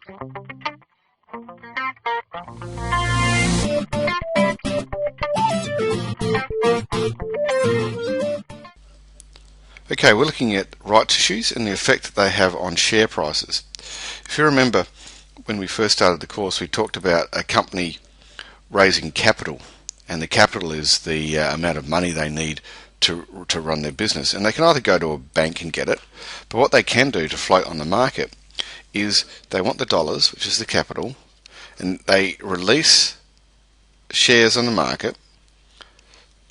Okay, we're looking at rights issues and the effect that they have on share prices. If you remember, when we first started the course, we talked about a company raising capital, and the capital is the amount of money they need to run their business. And they can either go to a bank and get it, but what they can do to float on the market is they want the dollars, which is the capital, and they release shares on the market,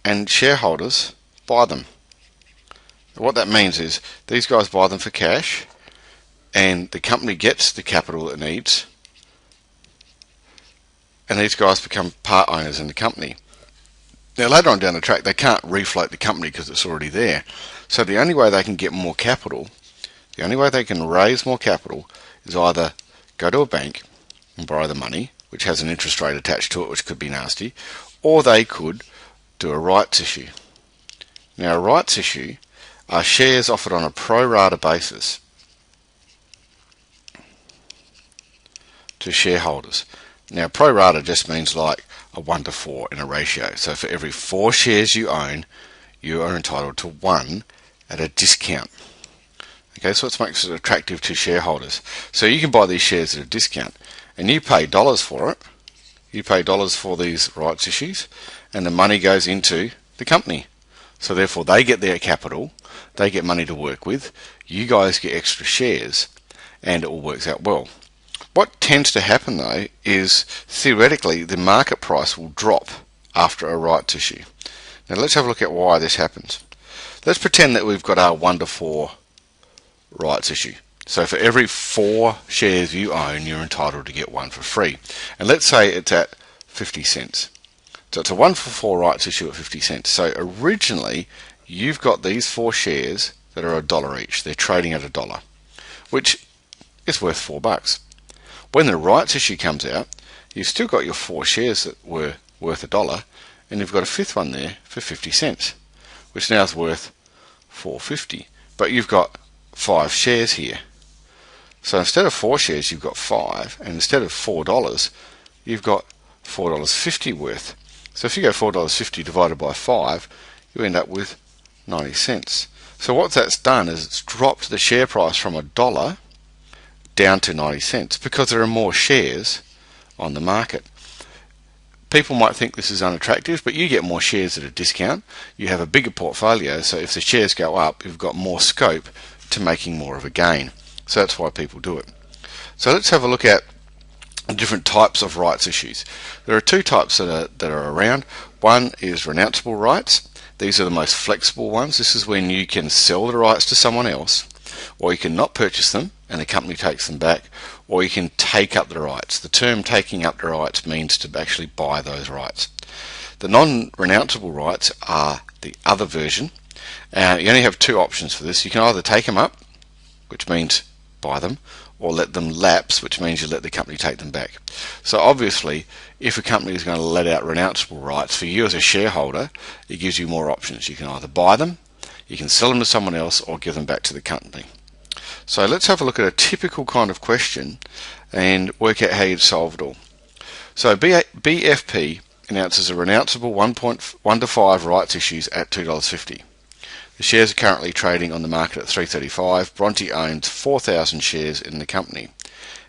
and shareholders buy them. What that means is these guys buy them for cash, and the company gets the capital it needs, and these guys become part owners in the company. Now later on down the track, they can't refloat the company because it's already there. So the only way they can get more capital, the only way they can raise more capital, is either go to a bank and borrow the money, which has an interest rate attached to it, which could be nasty, or they could do a rights issue. Now a rights issue are shares offered on a pro rata basis to shareholders. Now pro rata just means like a 1:4 in a ratio. So for every 4 shares you own, you are entitled to 1 at a discount. Okay, so it makes it attractive to shareholders. So you can buy these shares at a discount, and you pay dollars for it. You pay dollars for these rights issues, and the money goes into the company. So therefore they get their capital, they get money to work with, you guys get extra shares, and it all works out well. What tends to happen though is theoretically the market price will drop after a rights issue. Now let's have a look at why this happens. Let's pretend that we've got our 1:4 rights issue. So for every 4 shares you own, you're entitled to get 1 for free. And let's say it's at 50 cents. So it's a 1-for-4 rights issue at 50 cents. So originally you've got these 4 shares that are $1 each. They're trading at $1, which is worth $4. When the rights issue comes out, you've still got your 4 shares that were worth $1, and you've got a 5th one there for 50 cents, which now is worth $4.50. But you've got 5 shares here. So instead of 4 shares, you've got 5, and instead of $4, you've got $4.50 worth. So if you go $4.50 divided by 5, you end up with 90 cents. So what that's done is it's dropped the share price from $1 down to 90 cents because there are more shares on the market. People might think this is unattractive, but you get more shares at a discount. You have a bigger portfolio, so if the shares go up, you've got more scope to making more of a gain. So that's why people do it. So let's have a look at different types of rights issues. There are 2 types that are around. One is renounceable rights. These are the most flexible ones. This is when you can sell the rights to someone else, or you can not purchase them and the company takes them back, or you can take up the rights. The term taking up the rights means to actually buy those rights. The non-renounceable rights are the other version. You only have 2 options for this. You can either take them up, which means buy them, or let them lapse, which means you let the company take them back. So obviously, if a company is going to let out renounceable rights, for you as a shareholder, it gives you more options. You can either buy them, you can sell them to someone else, or give them back to the company. So let's have a look at a typical kind of question and work out how you'd solve it all. So BFP announces a renounceable 1:5 rights issues at $2.50. The shares are currently trading on the market at $3.35. Bronte owns 4,000 shares in the company.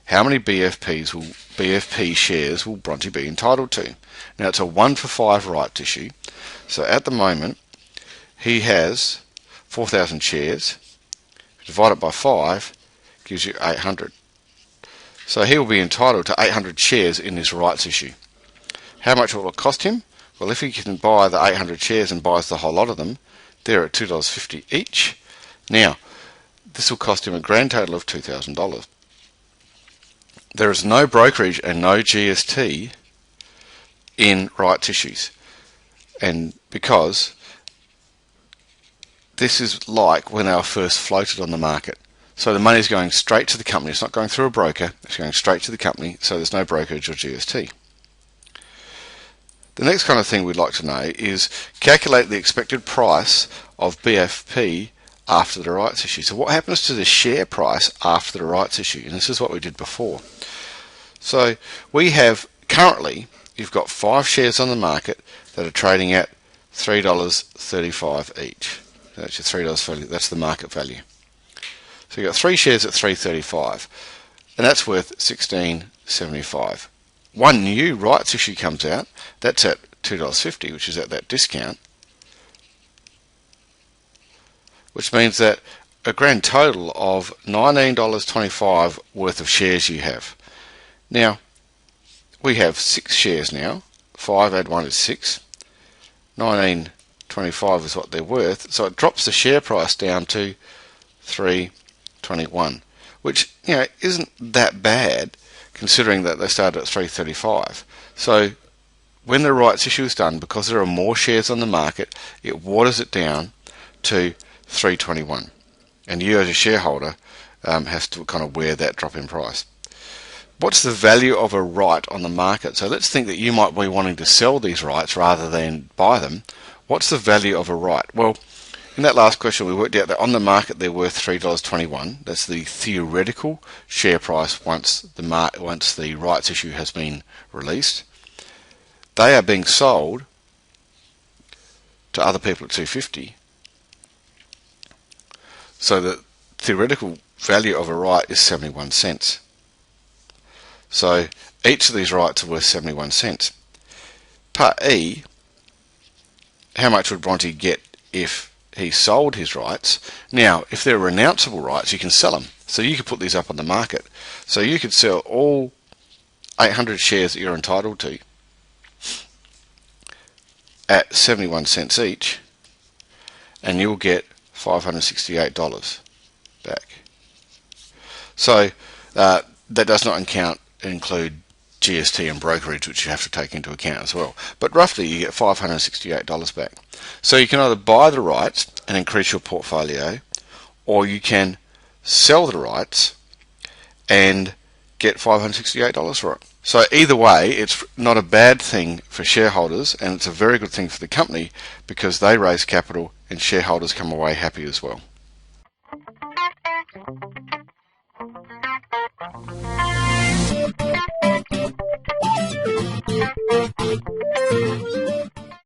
How many BFP shares will Bronte be entitled to? Now it's a 1-for-5 rights issue. So at the moment he has 4,000 shares. Divide it by 5 gives you 800. So he will be entitled to 800 shares in this rights issue. How much will it cost him? Well, if he can buy the 800 shares and buys the whole lot of them, they're at $2.50 each. Now, this will cost him a grand total of $2,000. There is no brokerage and no GST in rights issues, and because this is like when they were first floated on the market. So the money is going straight to the company. It's not going through a broker. It's going straight to the company, so there's no brokerage or GST. The next kind of thing we'd like to know is calculate the expected price of BFP after the rights issue. So what happens to the share price after the rights issue? And this is what we did before. So we have currently, you've got 5 shares on the market that are trading at $3.35 each. That's your $3 value. That's the market value. So you've got 3 shares at $3.35, and that's worth $16.75. One new rights issue comes out. That's at $2.50, which is at that discount, which means that a grand total of $19.25 worth of shares you have. Now, we have 6 shares now. 5 add 1 is 6. $19.25 is what they're worth. So it drops the share price down to $3.21, which isn't that bad considering that they started at $3.35. So when the rights issue is done, because there are more shares on the market, it waters it down to $3.21, and you as a shareholder has to kind of wear that drop in price. What's the value of a right on the market? So let's think that you might be wanting to sell these rights rather than buy them. What's the value of a right? Well, in that last question we worked out that on the market they're worth $3.21. That's the theoretical share price once the rights issue has been released. They are being sold to other people at $2.50. So the theoretical value of a right is 71 cents. So each of these rights are worth 71 cents. Part E, how much would Bronte get if he sold his rights? Now, if they're renounceable rights, you can sell them. So you could put these up on the market. So you could sell all 800 shares that you're entitled to at 71 cents each, and you'll get $568 back. So that does not include GST and brokerage, which you have to take into account as well. But roughly you get $568 back. So you can either buy the rights and increase your portfolio, or you can sell the rights and get $568 for it. So either way, it's not a bad thing for shareholders, and it's a very good thing for the company because they raise capital and shareholders come away happy as well.